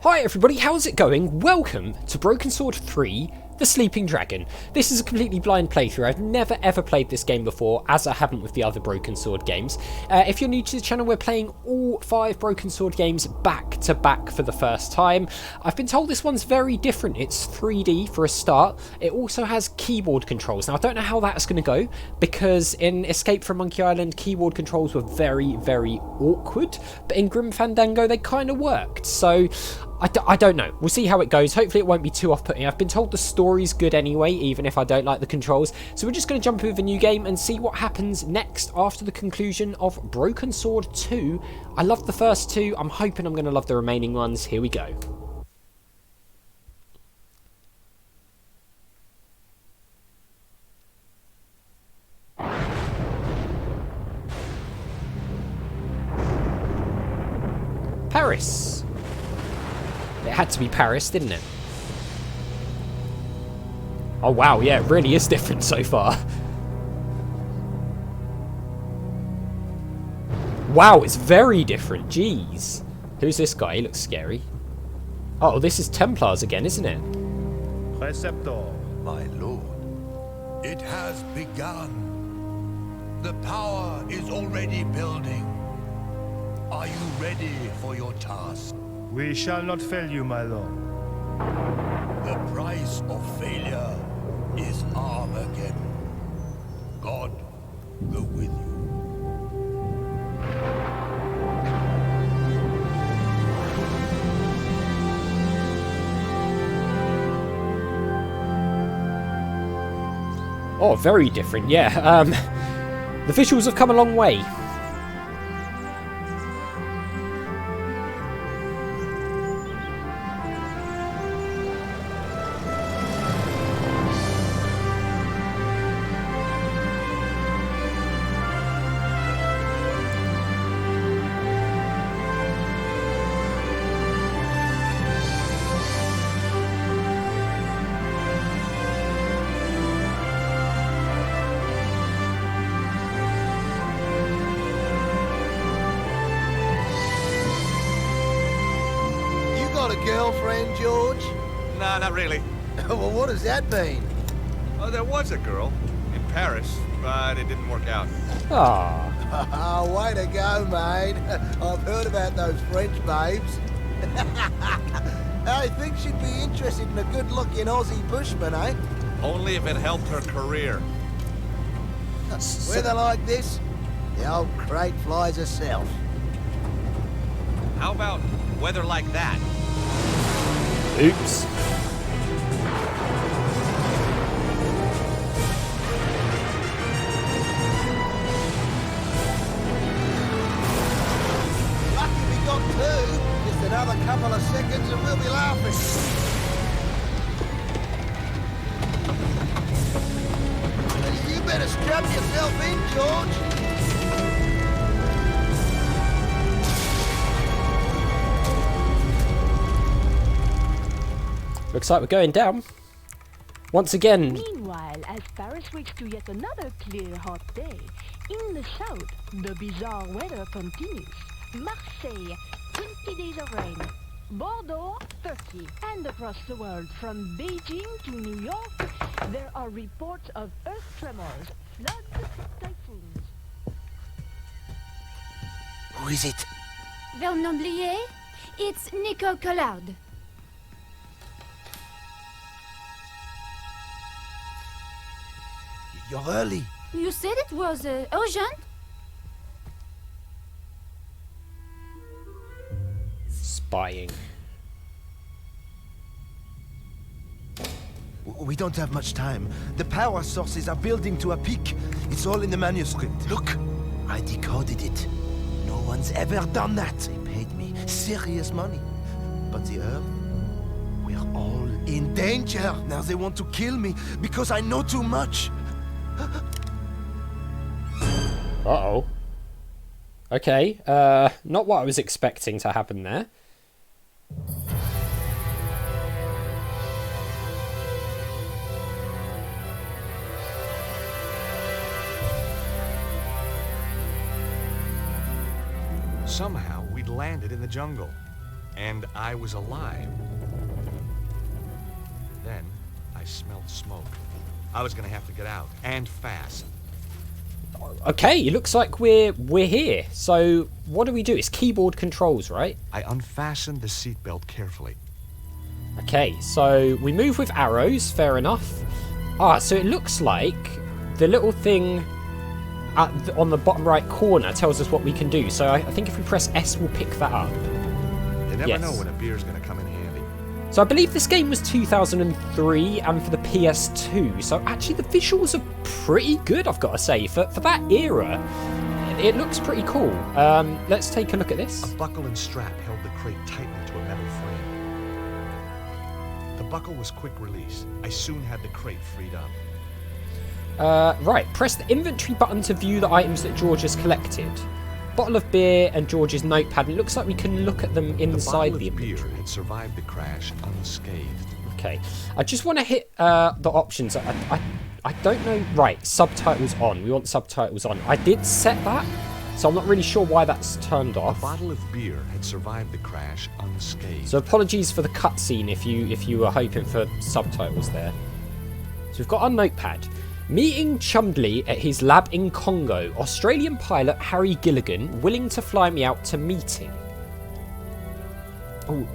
Hi everybody, how's it going? Welcome to Broken Sword 3, The Sleeping Dragon. This is a completely blind playthrough. I've never ever played this game before, as I haven't with the other Broken Sword games. If you're new to the channel, we're playing all 5 Broken Sword games back to back for the first time. I've been told this one's very different. It's 3D for a start. It also has keyboard controls. Now I don't know how that's going to go, because in Escape from Monkey Island, keyboard controls were very, very awkward, but in Grim Fandango they kind of worked. So I don't know. We'll see how it goes. Hopefully it won't be too off-putting. I've been told the story's good anyway, even if I don't like the controls. So we're just going to jump into a new game and see what happens next after the conclusion of Broken Sword 2. I loved the first 2. I'm hoping I'm going to love the remaining ones. Here we go. Paris. It had to be Paris, didn't it? Oh wow, yeah, it really is different so far. Wow, it's very different, jeez. Who's this guy? He looks scary. Oh, this is Templars again, isn't it? Preceptor. My lord, it has begun. The power is already building. Are you ready for your task? We shall not fail you, my lord. The price of failure is Armageddon. God go with you. Oh, very different, yeah. The visuals have come a long way. Got a girlfriend, George? Nah, not really. Well, what does that mean? Oh, there was a girl in Paris, but it didn't work out. Ah. Oh, way to go, mate. I've heard about those French babes. I think she'd be interested in a good-looking Aussie bushman, eh? Only if it helped her career. Weather like this, the old crate flies herself. How about weather like that? Oops. Lucky we got 2. Just another couple of seconds and we'll be laughing. You better strap yourself in, George. Looks like we're going down. Once again. Meanwhile, as Paris waits to yet another clear, hot day, in the south, the bizarre weather continues. Marseille, 20 days of rain. Bordeaux, 30. And across the world, from Beijing to New York, there are reports of earth tremors, floods, typhoons. Who is it? Vernomblier? It's Nico Collard. You're early. You said it was urgent? Spying. We don't have much time. The power sources are building to a peak. It's all in the manuscript. Look, I decoded it. No one's ever done that. They paid me serious money. But the Earth, we're all in danger. Now they want to kill me because I know too much. Uh-oh. Okay, not what I was expecting to happen there. Somehow we'd landed in the jungle. And I was alive. Then I smelled smoke. I was gonna have to get out, and fast. Okay, it looks like we're here. So what do we do? It's keyboard controls, right? I unfastened the seatbelt carefully. Okay, so we move with arrows, fair enough. Ah, so it looks like the little thing on the bottom right corner tells us what we can do. So I think if we press S, we'll pick that up. You never Yes. know when a beer's gonna come in handy. So I believe this game was 2003 and for the PS2. So actually the visuals are pretty good, I've got to say. For that era, it looks pretty cool. Let's take a look at this. A buckle and strap held the crate tightly to a metal frame. The buckle was quick release. I soon had the crate freed up. Right, press the inventory button to view the items that George has collected. Bottle of beer and George's notepad. It looks like we can look at them inside the bottle of beer inventory. had survived the crash unscathed. Okay, I just want to hit the options. I don't know. Right, subtitles on. We want subtitles on. I did set that, so I'm not really sure why that's turned A off. bottle of beer had survived the crash unscathed. So apologies for the cutscene if you were hoping for subtitles there. So we've got our notepad. Meeting Chumley at his lab in Congo. Australian pilot Harry Gilligan willing to fly me out to meeting. Oh,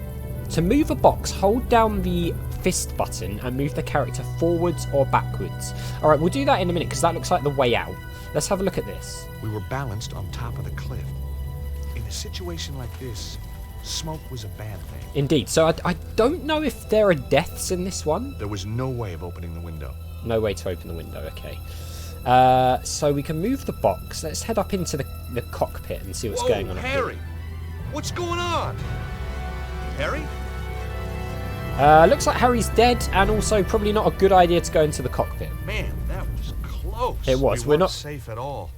to move a box, hold down the fist button and move the character forwards or backwards. All right, we'll do that in a minute because that looks like the way out. Let's have a look at this. We were balanced on top of the cliff. In a situation like this, smoke was a bad thing. Indeed. So I don't know if there are deaths in this one. There was no way of opening the window. No way to open the window, okay. So we can move the box. Let's head up into the cockpit and see what's going on up Harry! here. What's going on? Harry? Looks like Harry's dead, and also probably not a good idea to go into the cockpit. Man, that was close. It was. We We're weren't not safe at all.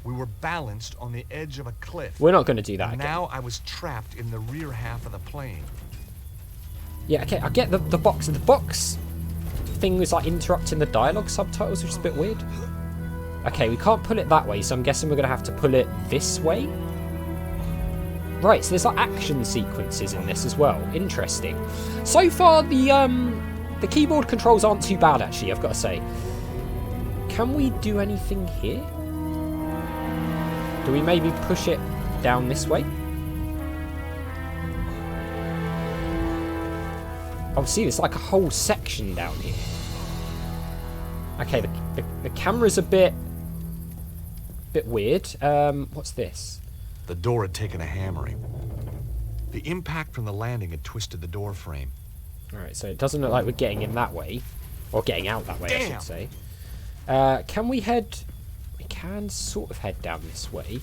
We were balanced on the edge of a cliff. We're not going to do that And again. now I was trapped in the rear half of the plane. Yeah, okay, I get the box. The box thing was like interrupting the dialogue subtitles, which is a bit weird. Okay, we can't pull it that way, so I'm guessing we're going to have to pull it this way. Right, so there's like action sequences in this as well. Interesting. So far, the keyboard controls aren't too bad, actually, I've got to say. Can we do anything here? Do we maybe push it down this way? Oh, see, there's like a whole section down here. Okay, the camera's a bit weird. What's this? The door had taken a hammering. The impact from the landing had twisted the door frame. Alright, so it doesn't look like we're getting in that way. Or getting out that way, I should say. Can we head... We can sort of head down this way.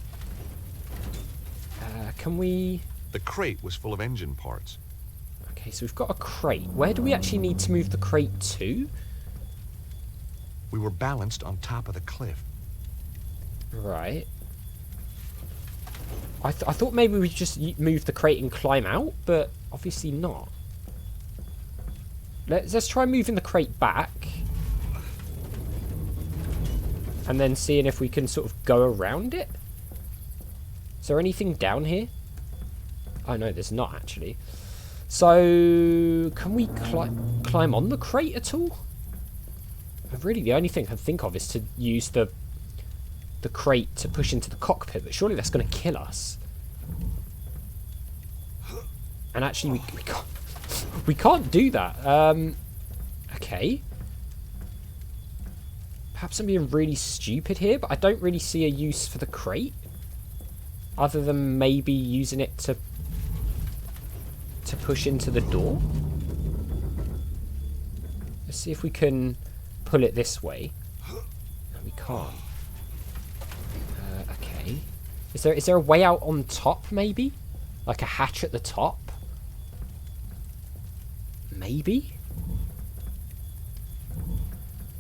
Can we... The crate was full of engine parts. Okay, so we've got a crate. Where do we actually need to move the crate to? We were balanced on top of the cliff. Right. I thought maybe we'd just move the crate and climb out, but obviously not. Let's try moving the crate back. And then seeing if we can sort of go around it. Is there anything down here? Oh no, there's not actually. So, can we climb on the crate at all? Really, the only thing I can think of is to use the crate to push into the cockpit, but surely that's going to kill us. And actually, we can't do that. Okay. Perhaps I'm being really stupid here, but I don't really see a use for the crate, other than maybe using it to push into the door. Let's see if we can pull it this way. No, we can't. Okay. Is there a way out on top, maybe? Like a hatch at the top? Maybe?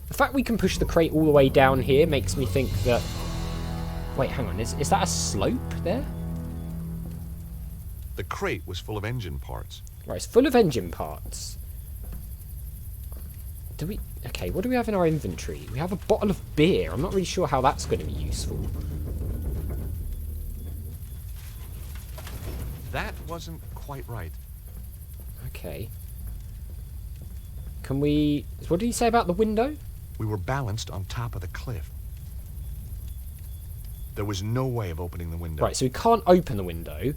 The fact we can push the crate all the way down here makes me think that... Wait, hang on. Is that a slope there? The crate was full of engine parts. Right, it's full of engine parts. Do we... Okay, what do we have in our inventory? We have a bottle of beer. I'm not really sure how that's going to be useful. That wasn't quite right. Okay. Can we... What did he say about the window? We were balanced on top of the cliff. There was no way of opening the window. Right, so we can't open the window.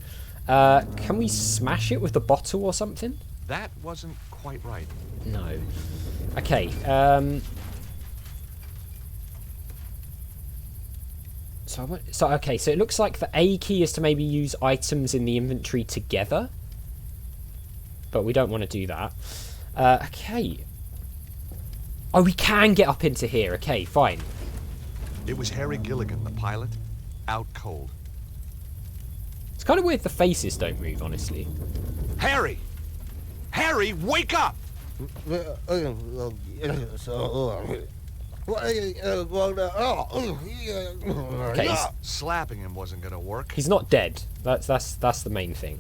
Can we smash it with the bottle or something? That wasn't quite right. No. Okay, So it looks like the A key is to maybe use items in the inventory together. But we don't want to do that. Okay. Oh, we can get up into here. Okay, fine. It was Harry Gilligan, the pilot, out cold. It's kind of weird the faces don't move, honestly. Harry! Harry, wake up! Okay, Slapping him wasn't gonna work. he's not dead. That's the main thing.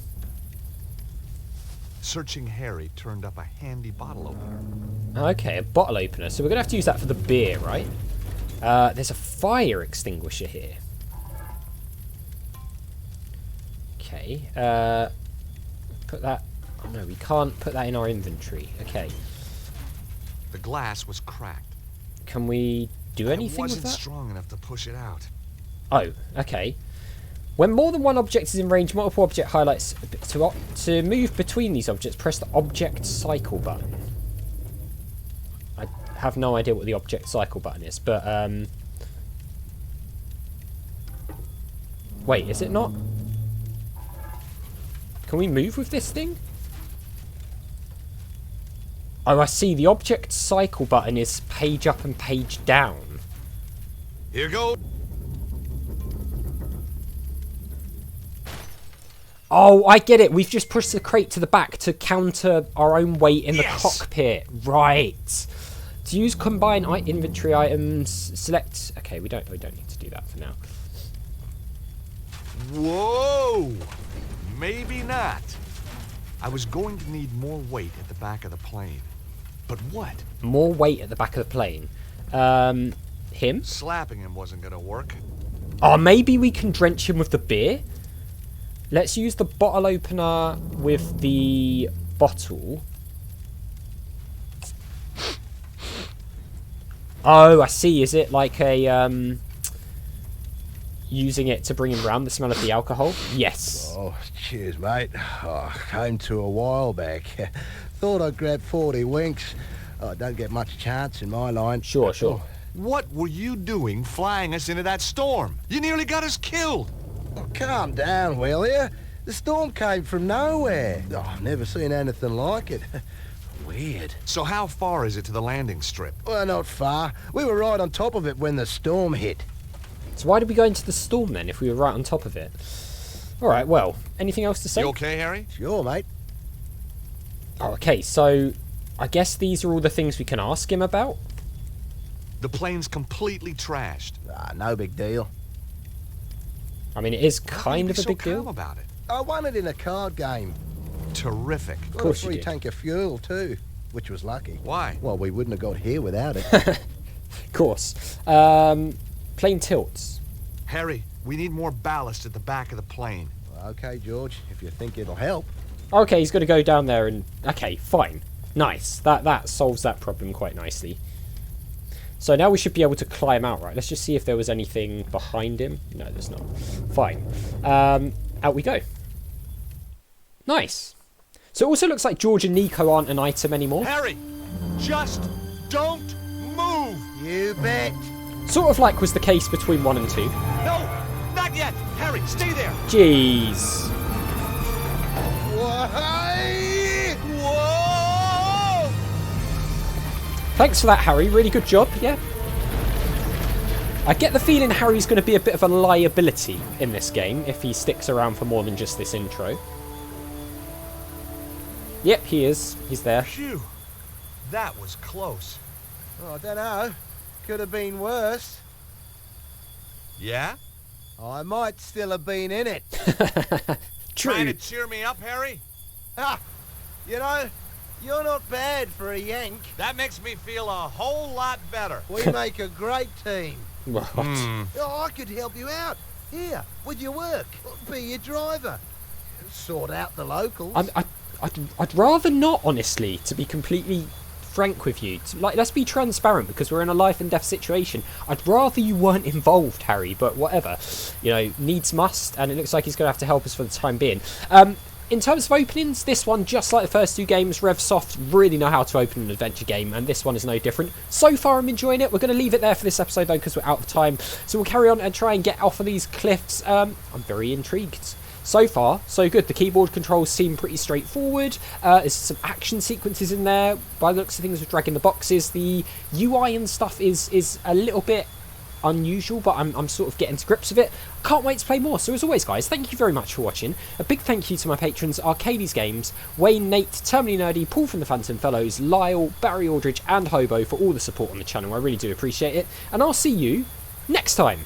Searching Harry turned up a handy bottle opener. Okay, a bottle opener. So we're going to have to use that for the beer, right? There's a fire extinguisher here. Okay. Put that... Oh, no, we can't put that in our inventory. Okay. The glass was cracked. Can we do anything with wasn't that? strong enough to push it out. Oh, okay. When more than one object is in range, multiple object highlights... To move between these objects, press the object cycle button. I have no idea what the object cycle button is, but... Wait, is it not? Can we move with this thing? Oh, I see. The object cycle button is page up and page down. Here goes. Oh, I get it. We've just pushed the crate to the back to counter our own weight in the cockpit. Right. To use combine inventory items, select... Okay, we don't need to do that for now. Whoa! Maybe not. I was going to need more weight at the back of the plane. But what? More weight at the back of the plane. Him? Slapping him wasn't gonna work. Oh, maybe we can drench him with the beer? Let's use the bottle opener with the bottle. Oh, I see. Is it like a, using it to bring him round, the smell of the alcohol? Yes. Oh, cheers, mate. Oh, came to a while back. Thought I'd grab 40 winks. Oh, don't get much chance in my line. Sure. What were you doing flying us into that storm? You nearly got us killed. Oh, calm down, will you? The storm came from nowhere. Oh, I've never seen anything like it. Weird. So how far is it to the landing strip? Well, not far. We were right on top of it when the storm hit. So why did we go into the storm then if we were right on top of it? Alright, well, anything else to say? You okay, Harry? Sure, mate. Oh, okay, so I guess these are all the things we can ask him about? The plane's completely trashed. No big deal. I mean, it is kind of a big deal. About it. I won it in a card game. Terrific. Of Got a course you free did. tank of fuel, too, which was lucky. Why? Well, we wouldn't have got here without it. Of course. Plane tilts. Harry, we need more ballast at the back of the plane. Okay, George, if you think it'll help. Okay, he's going to go down there and... Okay, fine. Nice. That solves that problem quite nicely. So now we should be able to climb out, right? Let's just see if there was anything behind him. No, there's not. Fine. Out we go. Nice. So it also looks like George and Nico aren't an item anymore. Harry, just don't move. You bet. Sort of like was the case between 1 and 2. No, not yet. Harry, stay there. Jeez. Whoa! Thanks for that, Harry. Really good job, yeah. I get the feeling Harry's going to be a bit of a liability in this game if he sticks around for more than just this intro. Yep, he is. He's there. Phew, that was close. Oh, I don't know. Could have been worse. Yeah? I might still have been in it. Trying to True. cheer me up, Harry? Ah, you know, you're not bad for a Yank. That makes me feel a whole lot better. We make a great team. What? Oh, I could help you out. Here, with your work. Be your driver. Sort out the locals. I'd rather not, honestly, to be completely frank with you. Like, let's be transparent, because we're in a life and death situation. I'd rather you weren't involved, Harry, but whatever. You know, needs must, and it looks like he's going to have to help us for the time being. In terms of openings, this one, just like the first two games, RevSoft really know how to open an adventure game, and this one is no different. So far, I'm enjoying it. We're going to leave it there for this episode, though, because we're out of time. So we'll carry on and try and get off of these cliffs. I'm very intrigued. So far, so good. The keyboard controls seem pretty straightforward. There's some action sequences in there. By the looks of things, with dragging the boxes, the UI and stuff is a little bit unusual, but I'm sort of getting to grips with it. Can't wait to play more. So as always, guys, thank you very much for watching. A big thank you to my patrons, Arcades Games, Wayne, Nate, Terminally Nerdy, Paul from the Phantom Fellows, Lyle, Barry Aldridge, and Hobo for all the support on the channel. I really do appreciate it. And I'll see you next time.